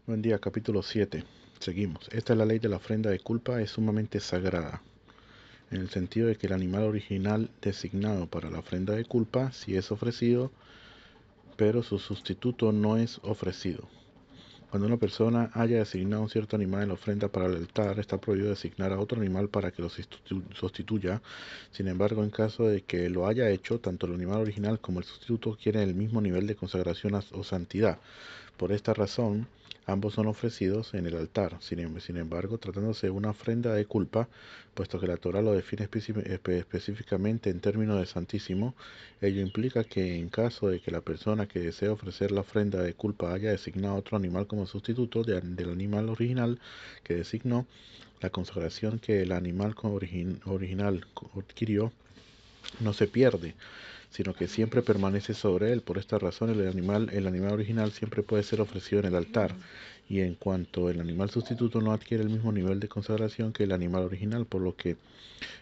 Buen día, capítulo 7. Seguimos. Esta es la ley de la ofrenda de culpa, es sumamente sagrada, en el sentido de que el animal original designado para la ofrenda de culpa sí es ofrecido, pero su sustituto no es ofrecido. Cuando una persona haya designado un cierto animal en la ofrenda para el altar, está prohibido designar a otro animal para que lo sustituya. Sin embargo, en caso de que lo haya hecho, tanto el animal original como el sustituto quieren el mismo nivel de consagración o santidad. Por esta razón, ambos son ofrecidos en el altar. Sin embargo, tratándose de una ofrenda de culpa, puesto que la Torá lo define específicamente en términos de santísimo, ello implica que en caso de que la persona que desea ofrecer la ofrenda de culpa haya designado otro animal como sustituto del animal original que designó, la consagración que el animal original adquirió no se pierde, sino que siempre permanece sobre él. Por esta razón, el animal original siempre puede ser ofrecido en el altar, y en cuanto el animal sustituto no adquiere el mismo nivel de consagración que el animal original, por lo que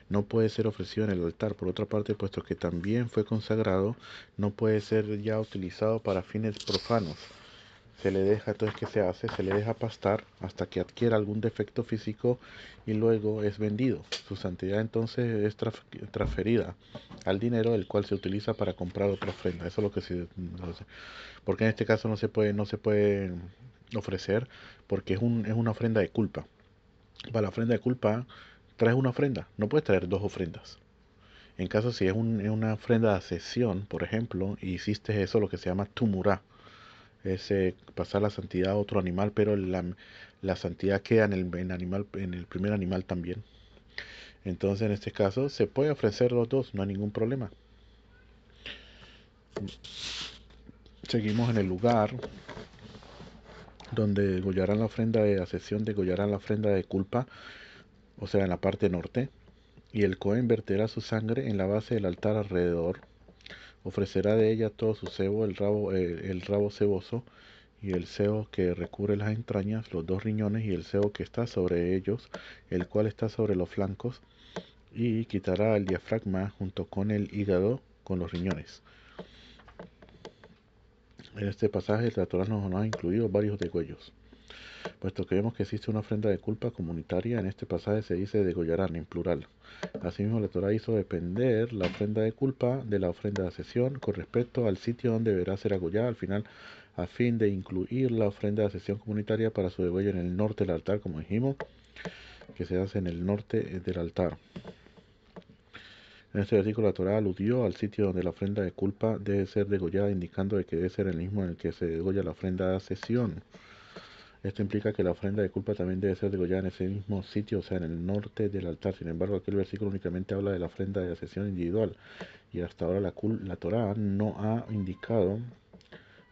no puede ser ofrecido en el altar. Por otra parte, puesto que también fue consagrado, no puede ser ya utilizado para fines profanos. Se le deja, entonces, ¿qué se hace? Se le deja pastar hasta que adquiera algún defecto físico y luego es vendido. Su santidad entonces es transferida al dinero, el cual se utiliza para comprar otra ofrenda. Eso es lo que se... Porque en este caso no se puede ofrecer, porque es una ofrenda de culpa. Para la ofrenda de culpa, traes una ofrenda, no puedes traer dos ofrendas. En caso si es una ofrenda de asesión, por ejemplo, y hiciste eso, lo que se llama tumurá, es pasar la santidad a otro animal, pero la santidad queda en el primer animal también. Entonces, en este caso, se puede ofrecer los dos, no hay ningún problema. Seguimos en el lugar donde degollarán la ofrenda de asesión, degollarán la ofrenda de culpa, o sea, en la parte norte, y el Cohen verterá su sangre en la base del altar alrededor, ofrecerá de ella todo su sebo, el rabo ceboso, y el sebo que recubre las entrañas, los dos riñones y el sebo que está sobre ellos, el cual está sobre los flancos, y quitará el diafragma junto con el hígado con los riñones. En este pasaje la Torá nos ha incluido varios degüellos. Puesto que vemos que existe una ofrenda de culpa comunitaria, en este pasaje se dice degollarán en plural. Asimismo, la Torá hizo depender la ofrenda de culpa de la ofrenda de asesión con respecto al sitio donde deberá ser degollada al final, a fin de incluir la ofrenda de asesión comunitaria para su degüello en el norte del altar, como dijimos, que se hace en el norte del altar. En este versículo la Torá aludió al sitio donde la ofrenda de culpa debe ser degollada, indicando de que debe ser el mismo en el que se degolla la ofrenda de asesión. Esto implica que la ofrenda de culpa también debe ser degollada en ese mismo sitio, o sea, en el norte del altar. Sin embargo, aquel versículo únicamente habla de la ofrenda de asesión individual, y hasta ahora la Torá no ha indicado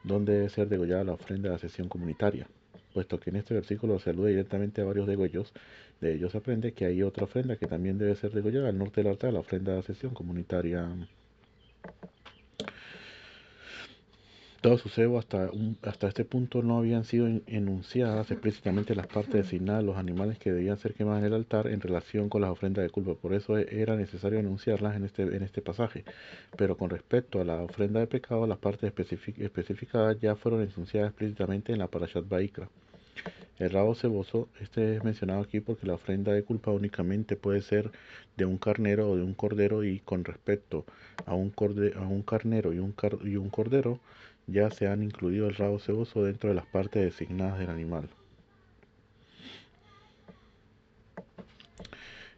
dónde debe ser degollada la ofrenda de asesión comunitaria, puesto que en este versículo se alude directamente a varios degüellos. De ellos se aprende que hay otra ofrenda que también debe ser degollada al norte del altar, la ofrenda de asesión comunitaria. Todo su cebo hasta este punto no habían sido enunciadas explícitamente las partes designadas de los animales que debían ser quemados en el altar en relación con las ofrendas de culpa. Por eso era necesario enunciarlas en este pasaje. Pero con respecto a la ofrenda de pecado, las partes especificadas ya fueron enunciadas explícitamente en la Parashat Vayikra. El rabo ceboso, este es mencionado aquí porque la ofrenda de culpa únicamente puede ser de un carnero o de un cordero, y con respecto a un carnero y un cordero, ya se han incluido el rabo ceboso dentro de las partes designadas del animal.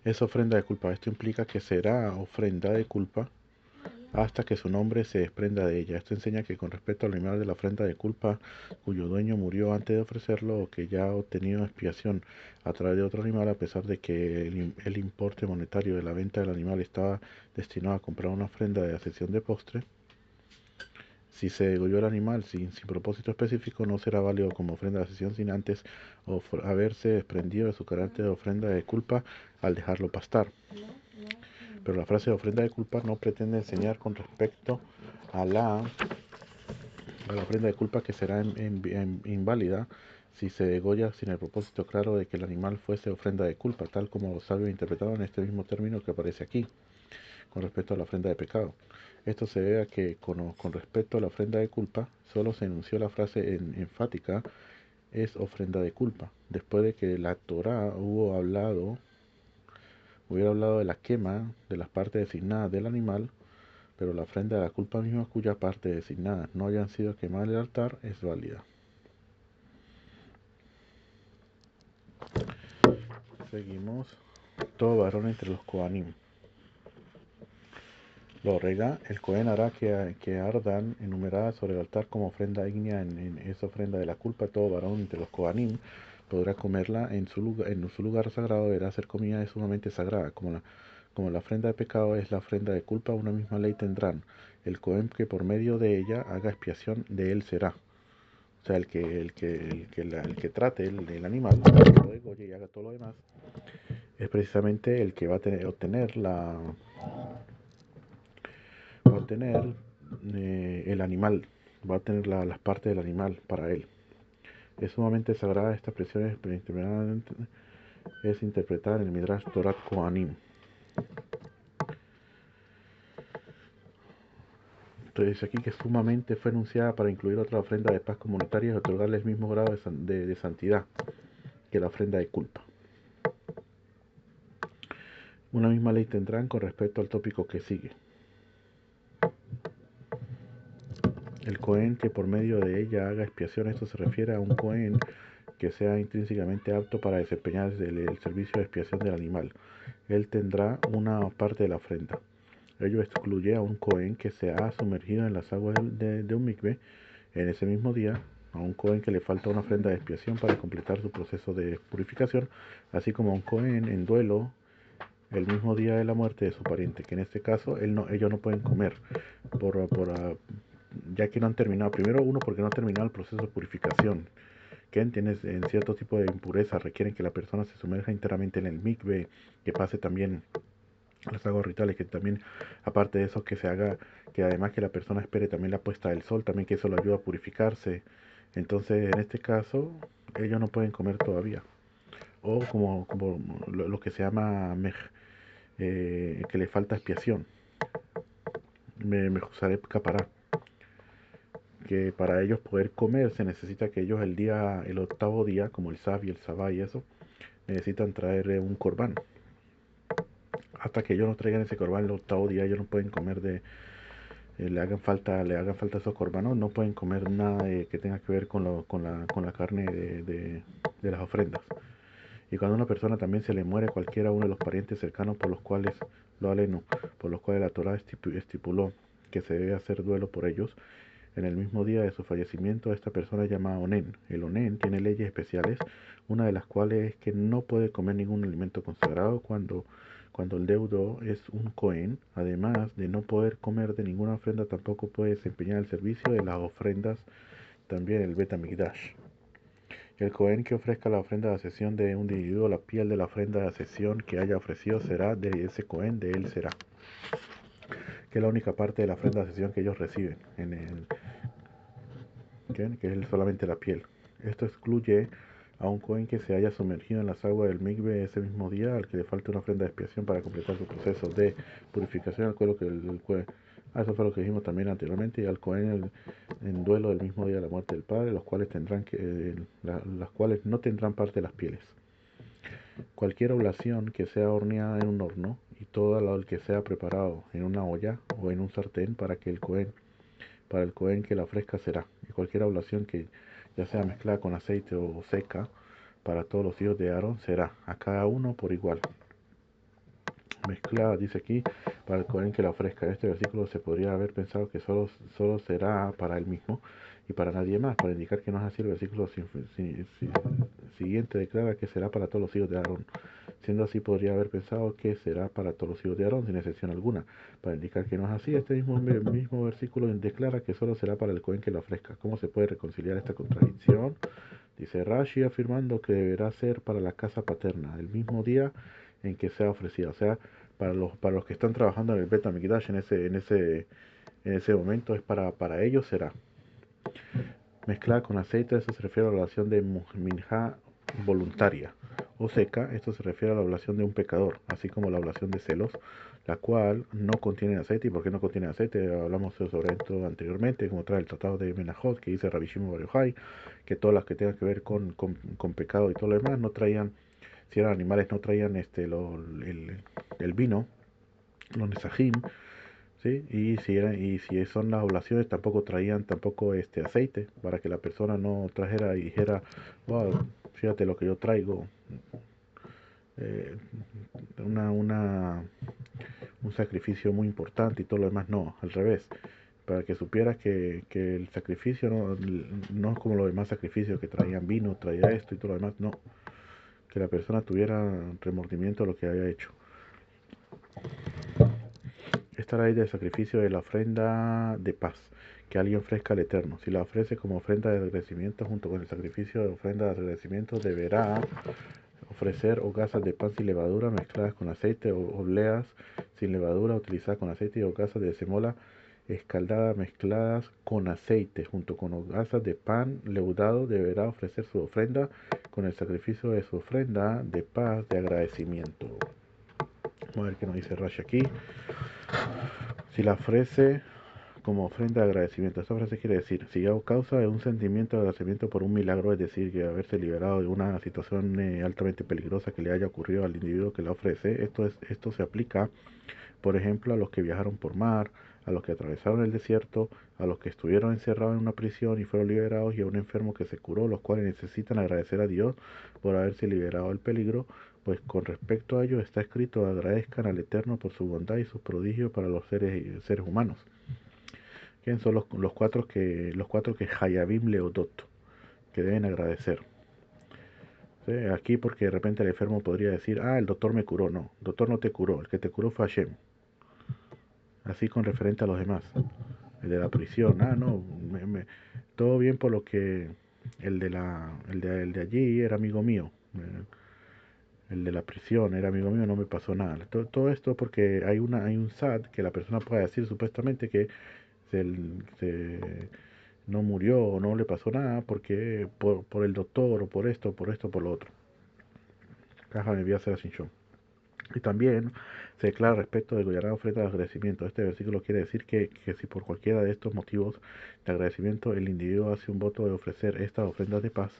Es ofrenda de culpa. Esto implica que será ofrenda de culpa hasta que su nombre se desprenda de ella. Esto enseña que con respecto al animal de la ofrenda de culpa cuyo dueño murió antes de ofrecerlo, o que ya ha obtenido expiación a través de otro animal, a pesar de que el importe monetario de la venta del animal estaba destinado a comprar una ofrenda de asesión de postre, si se degolló el animal sin propósito específico, no será válido como ofrenda de asesión sin antes haberse desprendido de su carácter de ofrenda de culpa al dejarlo pastar. Pero la frase de ofrenda de culpa no pretende enseñar con respecto a la ofrenda de culpa que será inválida si se degolla sin el propósito claro de que el animal fuese ofrenda de culpa, tal como los sabios interpretaron este mismo término que aparece aquí, con respecto a la ofrenda de pecado. Esto se debe a que con respecto a la ofrenda de culpa, solo se enunció la frase enfática es ofrenda de culpa. Después de que la Torá hubiera hablado de la quema de las partes designadas del animal, pero la ofrenda de la culpa misma, cuya parte designadas no hayan sido quemadas en el altar, es válida. Seguimos. Todo varón entre los Kohanim lo rega, el Cohen hará que ardan enumeradas sobre el altar como ofrenda ígnea en esa ofrenda de la culpa. Todo varón entre los Kohanim podrá comerla en su lugar sagrado, deberá ser comida es sumamente sagrada. Como la ofrenda de pecado es la ofrenda de culpa, una misma ley tendrán. El Cohen que por medio de ella haga expiación, de él será. O sea, el que trate el animal, el que lo degolle y haga todo lo demás, es precisamente el que va a obtener el animal, va a tener las partes del animal para él. Es sumamente sagrada esta expresión, es interpretada en el Midrash Torat Kohanim. Entonces aquí que sumamente fue anunciada para incluir otra ofrenda de paz comunitaria y otorgarle el mismo grado de santidad que la ofrenda de culpa. Una misma ley tendrán con respecto al tópico que sigue. El Cohen que por medio de ella haga expiación, esto se refiere a un Cohen que sea intrínsecamente apto para desempeñar el servicio de expiación del animal. Él tendrá una parte de la ofrenda. Ello excluye a un Cohen que se ha sumergido en las aguas de un mikve en ese mismo día, a un Cohen que le falta una ofrenda de expiación para completar su proceso de purificación, así como a un Cohen en duelo el mismo día de la muerte de su pariente, que en este caso ellos no pueden comer, ya que no han terminado. Primero, uno, porque no han terminado el proceso de purificación, que en cierto tipo de impureza requieren que la persona se sumerja enteramente en el mikve, que pase también las aguas rituales, que también, aparte de eso, que se haga, que además que la persona espere también la puesta del sol, también que eso lo ayuda a purificarse. Entonces, en este caso, ellos no pueden comer todavía. O como lo que se llama que le falta expiación. Me usaré capará. Que para ellos poder comer se necesita que ellos el octavo día, como el Sab y el Sabá y eso, necesitan traer un corbán. Hasta que ellos no traigan ese corbán el octavo día, ellos no pueden comer le hagan falta esos corbanos, no pueden comer nada que tenga que ver con la carne de las ofrendas. Y cuando a una persona también se le muere cualquiera uno de los parientes cercanos por los cuales lo aleno, por los cuales la Torah estipuló que se debe hacer duelo por ellos, en el mismo día de su fallecimiento esta persona es llamada Onen. El Onen tiene leyes especiales, una de las cuales es que no puede comer ningún alimento consagrado cuando el deudo es un Cohen. Además de no poder comer de ninguna ofrenda, tampoco puede desempeñar el servicio de las ofrendas, también el Bet HaMikdash. El Cohen que ofrezca la ofrenda de asesión de un individuo, la piel de la ofrenda de asesión que haya ofrecido será de ese Cohen, de él será. Que es la única parte de la ofrenda de asesión que ellos reciben, que es solamente la piel. Esto excluye a un Cohen que se haya sumergido en las aguas del mikve ese mismo día, al que le falte una ofrenda de expiación para completar su proceso de purificación, eso fue lo que dijimos también anteriormente, y al Cohen en duelo del mismo día de la muerte del padre, los cuales las cuales no tendrán parte de las pieles. Cualquier oblación que sea horneada en un horno y todo lo que sea preparado en una olla o en un sartén para el Cohen que la ofrezca será. Y cualquier oblación que ya sea mezclada con aceite o seca para todos los hijos de Aarón será, a cada uno por igual. Mezclada, dice aquí, para el Cohen que la ofrezca. Este versículo se podría haber pensado que solo será para él mismo y para nadie más, para indicar que no es así. El versículo siguiente declara que será para todos los hijos de Aarón. Siendo así, podría haber pensado que será para todos los hijos de Aarón, sin excepción alguna. Para indicar que no es así, este mismo versículo declara que solo será para el Cohen que la ofrezca. ¿Cómo se puede reconciliar esta contradicción? Dice Rashi afirmando que deberá ser para la casa paterna, el mismo día en que sea ofrecida. O sea, para los que están trabajando en el Bet HaMikdash en ese momento, para ellos será. Mezclada con aceite, eso se refiere a la oración de minja voluntaria. o seca. Esto se refiere a la oblación de un pecador, así como la oblación de celos, la cual no contiene aceite. ¿Y por qué no contiene aceite? Hablamos sobre esto anteriormente, como trae el tratado de Menajot, que dice Rabbi Shimon Bar Yochai, que todas las que tengan que ver con pecado y todo lo demás no traían, si eran animales, no traían el vino, los nesajim, ¿sí? Y si son las oblaciones, tampoco traían tampoco aceite, para que la persona no trajera y dijera, wow, fíjate lo que yo traigo, eh, una, una, un sacrificio muy importante y todo lo demás. No, al revés, para que supieras que el sacrificio no es como los demás sacrificios que traían vino, traía esto y todo lo demás. No, que la persona tuviera remordimiento de lo que había hecho. Esta ley del sacrificio de la ofrenda de paz que alguien ofrezca al Eterno. Si la ofrece como ofrenda de agradecimiento junto con el sacrificio de ofrenda de agradecimiento, deberá ofrecer hogazas de pan sin levadura mezcladas con aceite, o obleas sin levadura utilizadas con aceite, y hogazas de semola escaldada mezcladas con aceite. Junto con hogazas de pan leudado deberá ofrecer su ofrenda con el sacrificio de su ofrenda de paz de agradecimiento. Vamos a ver qué nos dice Rashi aquí. Si la ofrece como ofrenda de agradecimiento. Esta frase quiere decir, si a causa de un sentimiento de agradecimiento por un milagro, es decir, que haberse liberado de una situación altamente peligrosa que le haya ocurrido al individuo que la ofrece, esto se aplica, por ejemplo, a los que viajaron por mar, a los que atravesaron el desierto, a los que estuvieron encerrados en una prisión y fueron liberados, y a un enfermo que se curó, los cuales necesitan agradecer a Dios por haberse liberado del peligro. Pues con respecto a ello está escrito, agradezcan al Eterno por su bondad y sus prodigios para los seres humanos. ¿Quiénes son los cuatro que Hayabim Leodot, que deben agradecer? ¿Sí? Aquí porque de repente el enfermo podría decir, ah, el doctor me curó. No, el doctor no te curó, el que te curó fue Hashem. Así con referente a los demás. El de la prisión, ah, no, todo bien por lo que el de allí era amigo mío. El de la prisión era amigo mío, no me pasó nada. Todo esto porque hay un SAT que la persona puede decir supuestamente que se, se no murió o no le pasó nada porque por el doctor o por esto, por lo otro. Caja me envía a hacer sin show. Y también se declara respecto del Goyará ofrenda de agradecimiento. Este versículo quiere decir que si por cualquiera de estos motivos de agradecimiento el individuo hace un voto de ofrecer estas ofrendas de paz,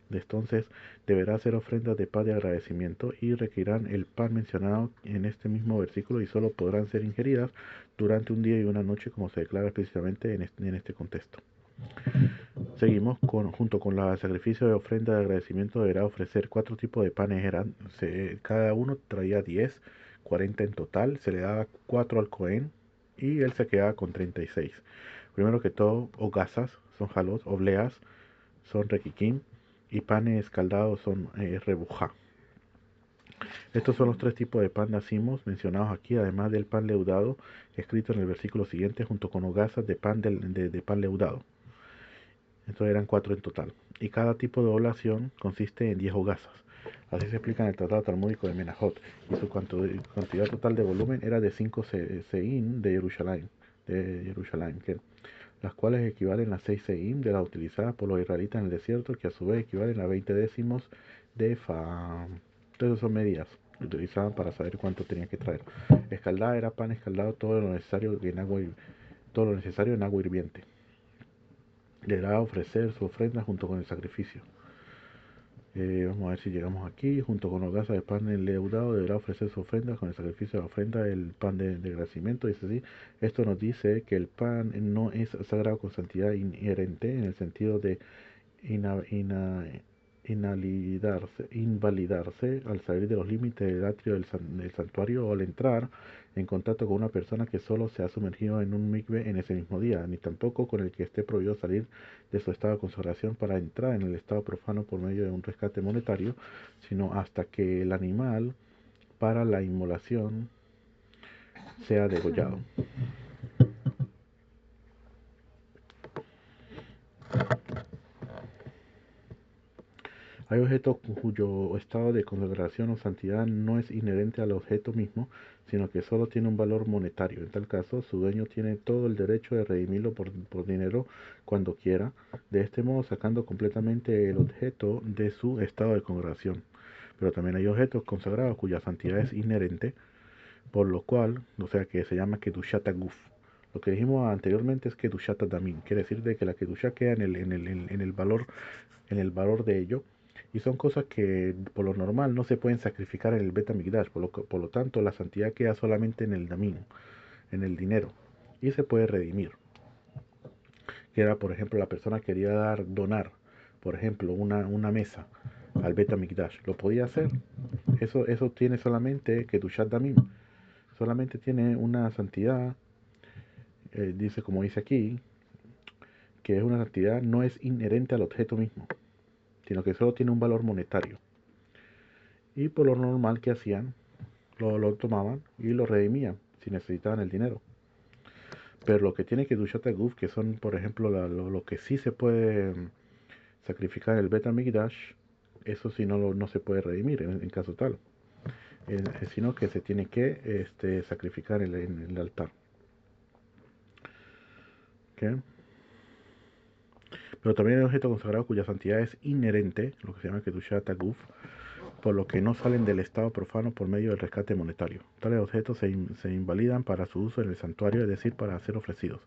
entonces deberá hacer ofrendas de paz de agradecimiento y requerirán el pan mencionado en este mismo versículo, y solo podrán ser ingeridas durante un día y una noche, como se declara explícitamente en este contexto. Seguimos junto con el sacrificio de ofrenda de agradecimiento deberá ofrecer 4 tipos de panes. Cada uno traía 10, 40 en total. Se le daba 4 al Cohen y él se quedaba con 36. Primero que todo, hogazas son jalot, obleas son requiquín y panes escaldados son rebujá. Estos son los 3 tipos de pan nacimos mencionados aquí, además del pan leudado escrito en el versículo siguiente, junto con hogazas de pan, de pan leudado. Entonces eran 4 en total. Y cada tipo de oblación consiste en 10 hogazas. Así se explica en el Tratado Talmúdico de Menajot. Y su cantidad total de volumen era de 5 seín de Jerusalén, las cuales equivalen a 6 seín de las utilizadas por los israelitas en el desierto, que a su vez equivalen a 20 décimos de fa. Entonces son medidas que utilizaban para saber cuánto tenían que traer. Escaldada era pan escaldado, todo lo necesario en agua hirviente. Deberá ofrecer su ofrenda junto con el sacrificio. Vamos a ver si llegamos aquí. Junto con hogazas de pan leudado deberá ofrecer su ofrenda con el sacrificio de la ofrenda, el pan de agradecimiento. Dice así. Esto nos dice que el pan no es sagrado con santidad inherente en el sentido de invalidarse al salir de los límites del atrio del santuario, o al entrar en contacto con una persona que solo se ha sumergido en un mikve en ese mismo día, ni tampoco con el que esté prohibido salir de su estado de consagración para entrar en el estado profano por medio de un rescate monetario, sino hasta que el animal para la inmolación sea degollado. Hay objetos cuyo estado de consagración o santidad no es inherente al objeto mismo, sino que solo tiene un valor monetario. En tal caso, su dueño tiene todo el derecho de redimirlo por dinero cuando quiera, de este modo sacando completamente el objeto de su estado de consagración. Pero también hay objetos consagrados cuya santidad es inherente, por lo cual, o sea que se llama Kedushat Aguf. Lo que dijimos anteriormente es Kedushat Adamim, quiere decir de que la Kedusha queda en el valor de ello, y son cosas que por lo normal no se pueden sacrificar en el Bet HaMikdash, por lo tanto la santidad queda solamente en el Damim, en el dinero, y se puede redimir. Que era, por ejemplo, la persona quería donar, por ejemplo, una mesa al Bet HaMikdash, lo podía hacer. Eso tiene solamente Kedushat Damim, solamente tiene una santidad, dice como dice aquí, que es una santidad, no es inherente al objeto mismo, sino que solo tiene un valor monetario. Y por lo normal que hacían, lo tomaban y lo redimían si necesitaban el dinero. Pero lo que tiene Kedushat Aguf, que son, por ejemplo, lo que sí se puede sacrificar en el Bet HaMikdash, eso sí no se puede redimir en caso tal, sino que se tiene que sacrificar en el altar. ¿Okay? Pero también hay objetos consagrados cuya santidad es inherente, lo que se llama Kedushat Aguf, por lo que no salen del estado profano por medio del rescate monetario. Tales objetos se invalidan para su uso en el santuario, es decir, para ser ofrecidos.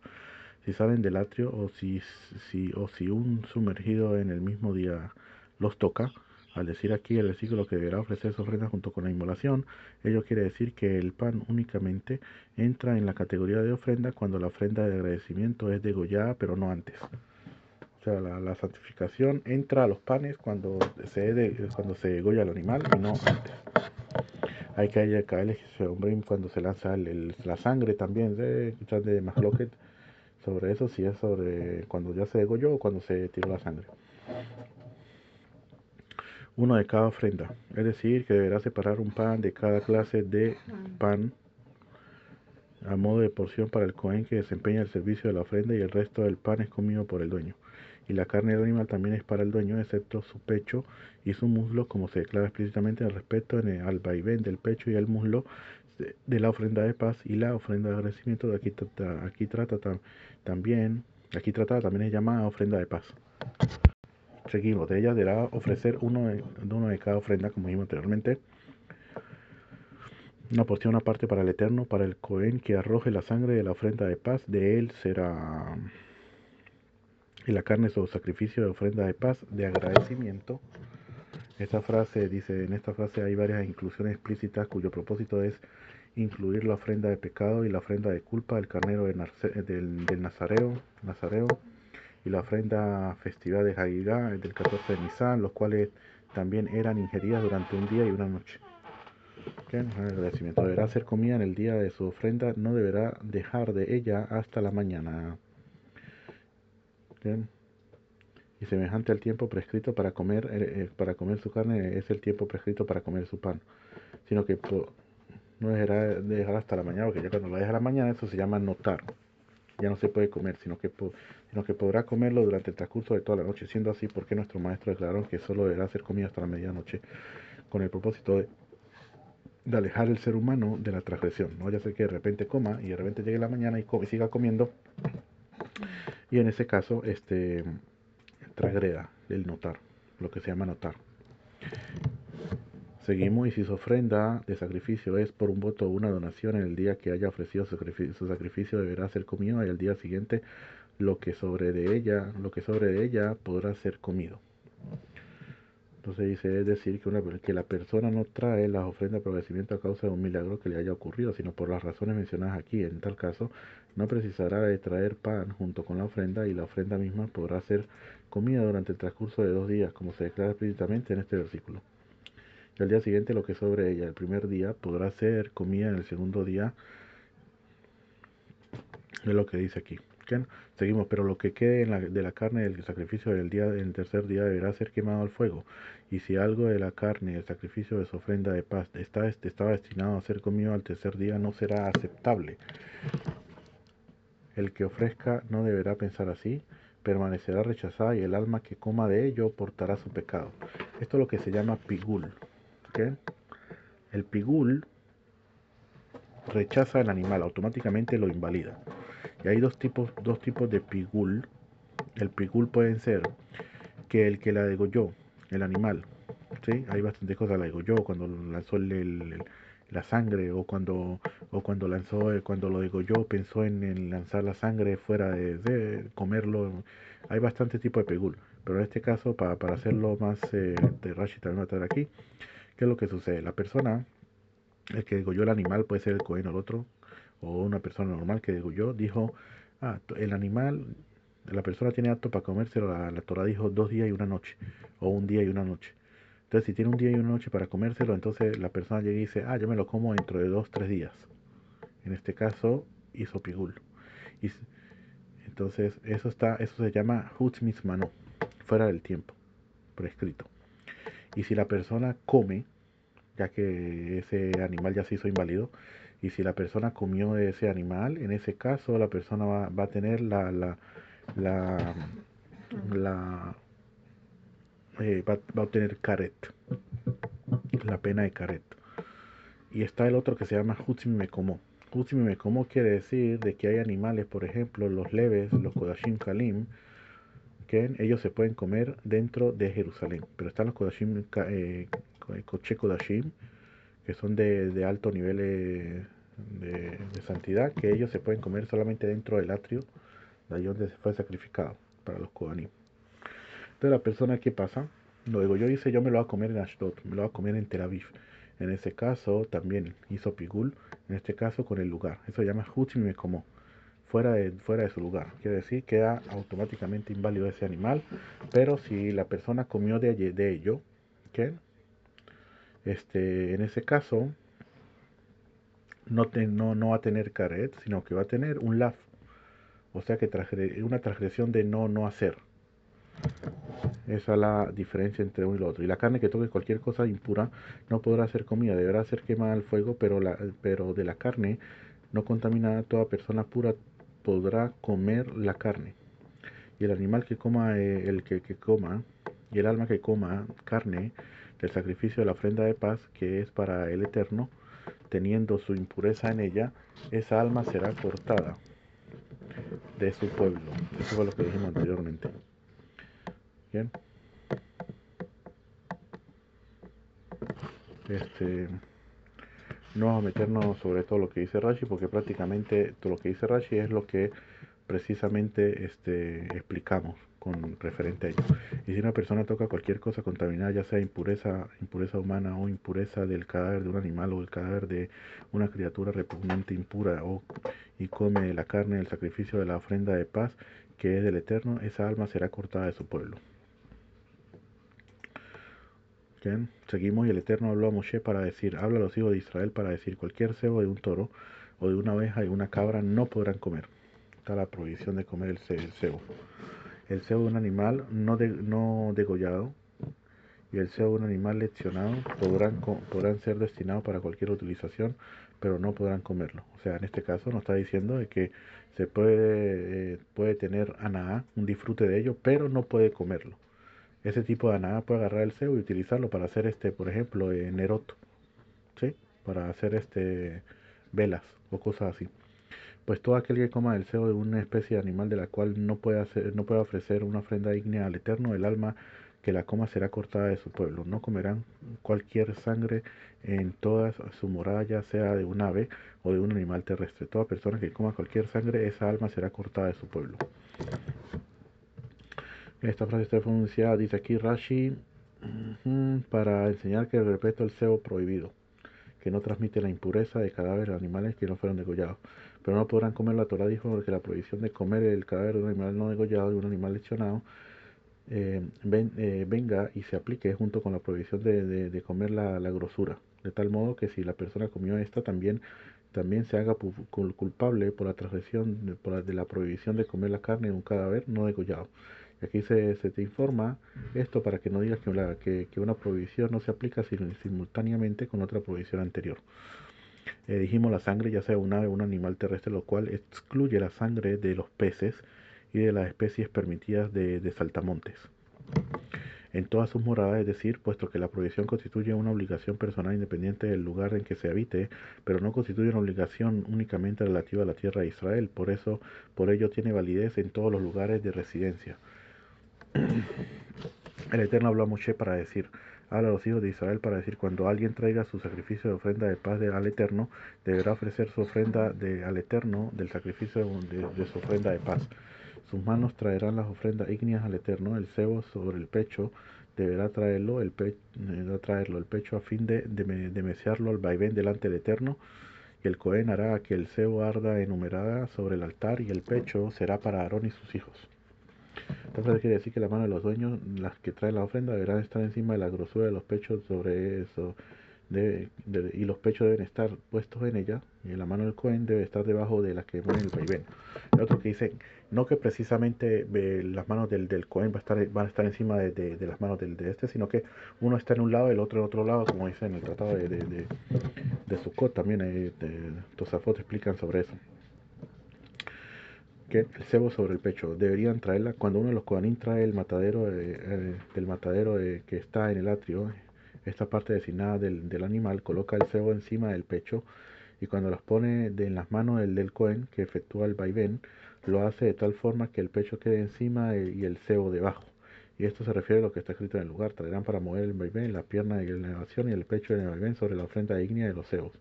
Si salen del atrio o si un sumergido en el mismo día los toca, al decir aquí el versículo que deberá ofrecer su ofrenda junto con la inmolación, ello quiere decir que el pan únicamente entra en la categoría de ofrenda cuando la ofrenda de agradecimiento es degollada, pero no antes. O sea, la santificación entra a los panes cuando cuando se degolla el animal y no antes. Hay que caerle ese hombre cuando se lanza la sangre también, quizás de Mahloket, sobre eso, si es sobre cuando ya se degolló o cuando se tiró la sangre. Uno de cada ofrenda, es decir, que deberá separar un pan de cada clase de pan a modo de porción para el Cohen que desempeña el servicio de la ofrenda, y el resto del pan es comido por el dueño. Y la carne del animal también es para el dueño, excepto su pecho y su muslo, como se declara explícitamente al respecto al vaivén del pecho y el muslo de la ofrenda de paz y la ofrenda de agradecimiento. De aquí también es llamada ofrenda de paz. Seguimos, de ella deberá ofrecer uno de cada ofrenda, como dijimos anteriormente, una porción aparte para el Eterno, para el Cohen que arroje la sangre de la ofrenda de paz, de él será, y la carne sobre sacrificio de ofrenda de paz, de agradecimiento. Esta frase dice, en esta frase hay varias inclusiones explícitas cuyo propósito es incluir la ofrenda de pecado y la ofrenda de culpa, el carnero del Nazareo, y la ofrenda festiva de Hagigá, del 14 de Nisan, los cuales también eran ingeridas durante un día y una noche. ¿Okay? El agradecimiento deberá ser comida en el día de su ofrenda, no deberá dejar de ella hasta la mañana. ¿Okay? Y semejante al tiempo prescrito para comer su carne es el tiempo prescrito para comer su pan, sino que no dejará de dejar hasta la mañana, porque ya cuando lo deja a la mañana eso se llama notar, ya no se puede comer, sino que podrá comerlo durante el transcurso de toda la noche, siendo así porque nuestro maestro declaró que solo deberá ser comido hasta la medianoche, con el propósito de alejar el ser humano de la transgresión. No vaya a ser que de repente coma y de repente llegue la mañana y siga comiendo, y en ese caso transgreda el notar, lo que se llama notar. Seguimos, y si su ofrenda de sacrificio es por un voto o una donación, en el día que haya ofrecido su sacrificio deberá ser comido, y al día siguiente lo que sobre de ella podrá ser comido. Entonces dice, es decir, que la persona no trae las ofrendas por agradecimiento a causa de un milagro que le haya ocurrido, sino por las razones mencionadas aquí. En tal caso, no precisará de traer pan junto con la ofrenda, y la ofrenda misma podrá ser comida durante el transcurso de 2 días, como se declara explícitamente en este versículo. Y al día siguiente lo que sobre ella el primer día podrá ser comida en el segundo día, es lo que dice aquí. ¿Okay? Seguimos, pero lo que quede de la carne del sacrificio en el tercer día deberá ser quemado al fuego. Y si algo de la carne del sacrificio de su ofrenda de paz estaba destinado a ser comido al tercer día, no será aceptable. El que ofrezca no deberá pensar así, permanecerá rechazada, y el alma que coma de ello portará su pecado. Esto es lo que se llama pigul. ¿Okay? El pigul rechaza el animal, automáticamente lo invalida. Y hay dos tipos de pigul. El pigul pueden ser que el que la degolló, el animal, ¿sí? Hay bastantes cosas, la digo yo, cuando lanzó la sangre, o cuando lanzó, cuando lo digo yo, pensó en lanzar la sangre fuera de comerlo. Hay bastante tipo de pegul, pero en este caso, para hacerlo más de Rashi también va a estar aquí. ¿Qué es lo que sucede? La persona, el que degolló el animal, puede ser el cohen o el otro, o una persona normal que degolló, dijo, el animal, la persona tiene apto para comérselo, la Torah dijo 2 días y una noche, o un día y una noche. Entonces, si tiene un día y una noche para comérselo, entonces la persona llega y dice, yo me lo como dentro de 2, 3 días. En este caso, hizo pigul. Y, entonces, eso se llama hutz mizmano, fuera del tiempo, prescrito. Y si la persona come, ya que ese animal ya se hizo inválido, y si la persona comió de ese animal, en ese caso la persona va a tener la, la va a obtener karet, la pena de karet. Y está el otro que se llama Hutzim Mekomo. Hutzim Mekomo quiere decir de que hay animales, por ejemplo, los leves, los Kodashim Kalim, que ellos se pueden comer dentro de Jerusalén. Pero están los Kodashim, Koche Kodashim, que son de alto nivel de santidad, que ellos se pueden comer solamente dentro del atrio, de ahí donde se fue sacrificado para los Kohanim. Entonces la persona, ¿qué pasa? Lo digo, yo dice, yo me lo voy a comer en Ashdod, me lo voy a comer en Tel Aviv. En ese caso también hizo pigul, en este caso con el lugar. Eso se llama Hutzim me como, fuera de su lugar. Quiere decir, queda automáticamente inválido ese animal. Pero si la persona comió de ello, ¿qué? En ese caso no va a tener karet, sino que va a tener un laf. O sea que una transgresión de no hacer. Esa es la diferencia entre uno y lo otro. Y la carne que toque cualquier cosa impura no podrá ser comida, deberá ser quemada al fuego, pero de la carne no contaminada toda persona pura podrá comer la carne. Y el animal que coma, que coma, y el alma que coma carne del sacrificio de la ofrenda de paz, que es para el Eterno, teniendo su impureza en ella, esa alma será cortada de su pueblo. Eso fue lo que dijimos anteriormente. Bien. Este, no vamos a meternos sobre todo lo que dice Rashi, porque prácticamente todo lo que dice Rashi es lo que precisamente explicamos con referente a ello. Y si una persona toca cualquier cosa contaminada, ya sea impureza humana o impureza del cadáver de un animal o el cadáver de una criatura repugnante impura, y come la carne del sacrificio de la ofrenda de paz que es del Eterno, esa alma será cortada de su pueblo. ¿Bien? Seguimos, y el Eterno habló a Moshe para decir, habla a los hijos de Israel para decir, cualquier cebo de un toro o de una oveja y una cabra no podrán comer. Está la prohibición de comer el cebo. El cebo de un animal no degollado y el cebo de un animal leccionado podrán ser destinados para cualquier utilización, pero no podrán comerlo. O sea, en este caso nos está diciendo de que se puede tener anahá, un disfrute de ello, pero no puede comerlo. Ese tipo de anahá puede agarrar el cebo y utilizarlo para hacer por ejemplo, neroto, ¿sí? Para hacer velas o cosas así. Pues todo aquel que coma del sebo de una especie de animal de la cual no puede ofrecer una ofrenda digna al Eterno, el alma que la coma será cortada de su pueblo. No comerán cualquier sangre en toda su morada, ya sea de un ave o de un animal terrestre. Toda persona que coma cualquier sangre, esa alma será cortada de su pueblo. Esta frase está pronunciada, dice aquí Rashi, para enseñar que respeto el cebo prohibido, que no transmite la impureza de cadáveres de animales que no fueron degollados. Pero no podrán comer. La Torah dijo porque la prohibición de comer el cadáver de un animal no degollado, de un animal lesionado, venga y se aplique junto con la prohibición de comer la grosura. De tal modo que si la persona comió esta, también se haga culpable por la transgresión de la prohibición de comer la carne de un cadáver no degollado. Y aquí se te informa esto para que no digas que una prohibición no se aplica simultáneamente con otra prohibición anterior. Dijimos la sangre, ya sea un ave o un animal terrestre, lo cual excluye la sangre de los peces y de las especies permitidas de saltamontes en todas sus moradas, es decir, puesto que la prohibición constituye una obligación personal independiente del lugar en que se habite, pero no constituye una obligación únicamente relativa a la tierra de Israel. Por ello tiene validez en todos los lugares de residencia. El Eterno habló a Moshe para decir, habla a los hijos de Israel para decir, cuando alguien traiga su sacrificio de ofrenda de paz al Eterno, deberá ofrecer su ofrenda al Eterno del sacrificio de su ofrenda de paz. Sus manos traerán las ofrendas ígneas al Eterno, el cebo sobre el pecho deberá traerlo, el pecho a fin de meciarlo al vaivén delante del Eterno, y el Cohen hará que el cebo arda enumerada sobre el altar, y el pecho será para Aarón y sus hijos. Esta frase quiere decir que la mano de los dueños, las que traen la ofrenda, deberán estar encima de la grosura de los pechos sobre eso, y los pechos deben estar puestos en ella, y la mano del Cohen debe estar debajo de las que mueven el vaivén. El otro que dice, no que precisamente las manos del Cohen van a estar encima de las manos de este, sino que uno está en un lado y el otro en otro lado, como dice en el tratado de Sukkot, también Tosafot explican sobre eso. Que el cebo sobre el pecho deberían traerla cuando uno de los Kohanim trae el matadero del matadero que está en el atrio, esta parte designada del animal, coloca el cebo encima del pecho, y cuando las pone en las manos del Kohen que efectúa el vaivén, lo hace de tal forma que el pecho quede encima y el cebo debajo. Y esto se refiere a lo que está escrito en el lugar: traerán para mover el vaivén la pierna de la elevación y el pecho del vaivén sobre la ofrenda ígnea de los cebos.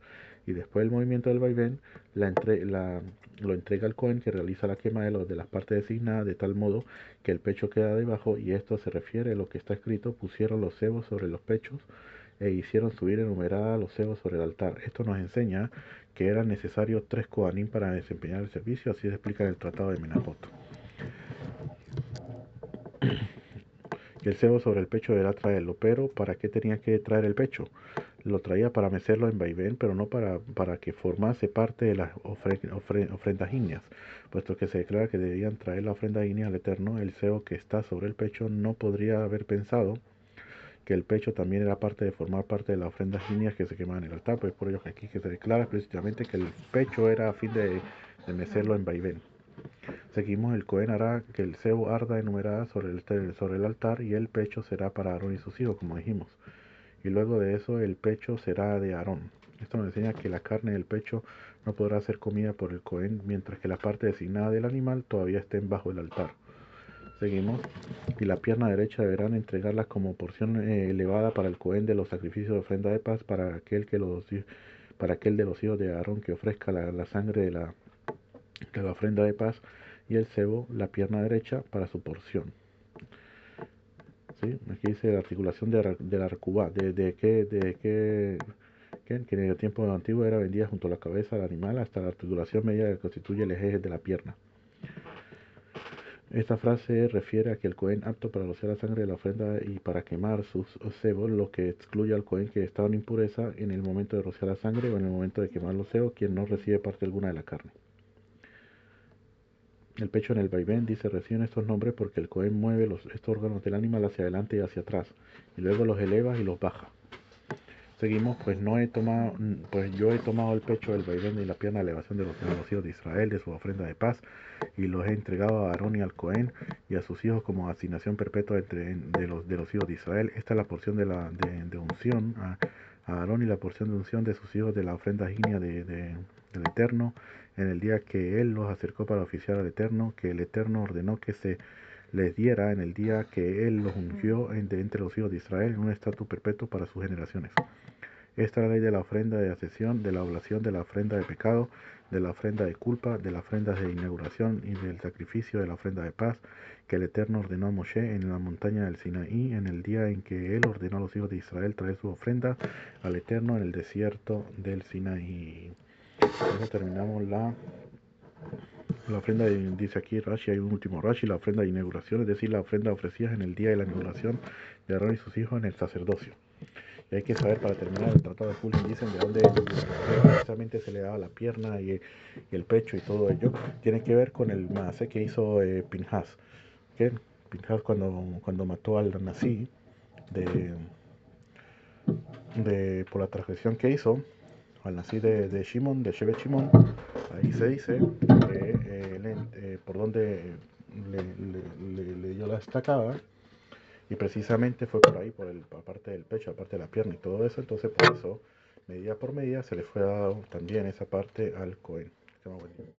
Y después del movimiento del vaivén, lo entrega al Cohen, que realiza la quema de las partes designadas, de tal modo que el pecho queda debajo. Y esto se refiere a lo que está escrito: pusieron los cebos sobre los pechos e hicieron subir enumerada los cebos sobre el altar. Esto nos enseña que eran necesarios 3 Kohanim para desempeñar el servicio, así se explica en el Tratado de Menachot. Y el cebo sobre el pecho deberá traerlo, pero ¿para qué tenía que traer el pecho? Lo traía para mecerlo en vaivén, pero no para que formase parte de las ofrendas ígneas, puesto que se declara que debían traer la ofrenda ígnea al Eterno. El cebo que está sobre el pecho no podría haber pensado que el pecho también era parte de formar parte de las ofrendas ígneas que se quemaban en el altar, pues por ello que aquí que se declara explícitamente que el pecho era a fin de mecerlo en vaivén. Seguimos, el Cohen hará que el cebo arda enumerada sobre el altar, y el pecho será para Aarón y sus hijos, como dijimos. Y luego de eso el pecho será de Aarón. Esto nos enseña que la carne del pecho no podrá ser comida por el Cohen, mientras que la parte designada del animal todavía estén bajo el altar. Seguimos, y la pierna derecha deberán entregarla como porción elevada para el Cohen de los sacrificios de ofrenda de paz, para aquel de los hijos de Aarón que ofrezca la sangre de la ofrenda de paz, y el cebo, la pierna derecha, para su porción. ¿Sí? Aquí dice la articulación de la recubá, que en el tiempo antiguo era vendida junto a la cabeza del animal hasta la articulación media que constituye el eje de la pierna. Esta frase refiere a que el Cohen apto para rociar la sangre de la ofrenda y para quemar sus cebos, lo que excluye al Cohen que estaba en impureza en el momento de rociar la sangre o en el momento de quemar los cebos, quien no recibe parte alguna de la carne. El pecho en el vaivén, dice, reciben estos nombres porque el Cohen mueve estos órganos del animal hacia adelante y hacia atrás, y luego los eleva y los baja. Seguimos, pues yo he tomado el pecho, el vaivén y la pierna de elevación de los hijos de Israel, de su ofrenda de paz, y los he entregado a Aarón y al Cohen y a sus hijos como asignación perpetua de los hijos de Israel. Esta es la porción de unción a Aarón, y la porción de unción de sus hijos de la ofrenda ígnea del Eterno, en el día que él los acercó para oficiar al Eterno, que el Eterno ordenó que se les diera en el día que él los ungió entre los hijos de Israel, en un estatuto perpetuo para sus generaciones. Esta es la ley de la ofrenda de ascensión, de la oblación, de la ofrenda de pecado, de la ofrenda de culpa, de las ofrendas de inauguración y del sacrificio de la ofrenda de paz, que el Eterno ordenó a Moshe en la montaña del Sinaí, en el día en que él ordenó a los hijos de Israel traer su ofrenda al Eterno en el desierto del Sinaí. Entonces terminamos la ofrenda, dice aquí Rashi, hay un último Rashi, la ofrenda de inauguración, es decir, la ofrenda ofrecida en el día de la inauguración de Aarón y sus hijos en el sacerdocio. Y hay que saber, para terminar el tratado de Pulling, dicen de dónde precisamente se le daba la pierna y el pecho y todo ello. Tiene que ver con el maase que hizo Pinhas. ¿Okay? Pinhas cuando mató al nazi por la transgresión que hizo, al nazi de Shimon, de Shevet Shimon. Ahí se dice por donde le dio la estacada. Y precisamente fue por ahí, aparte del pecho, aparte de la pierna y todo eso. Entonces por eso, medida por medida, se le fue dado también esa parte al Cohen.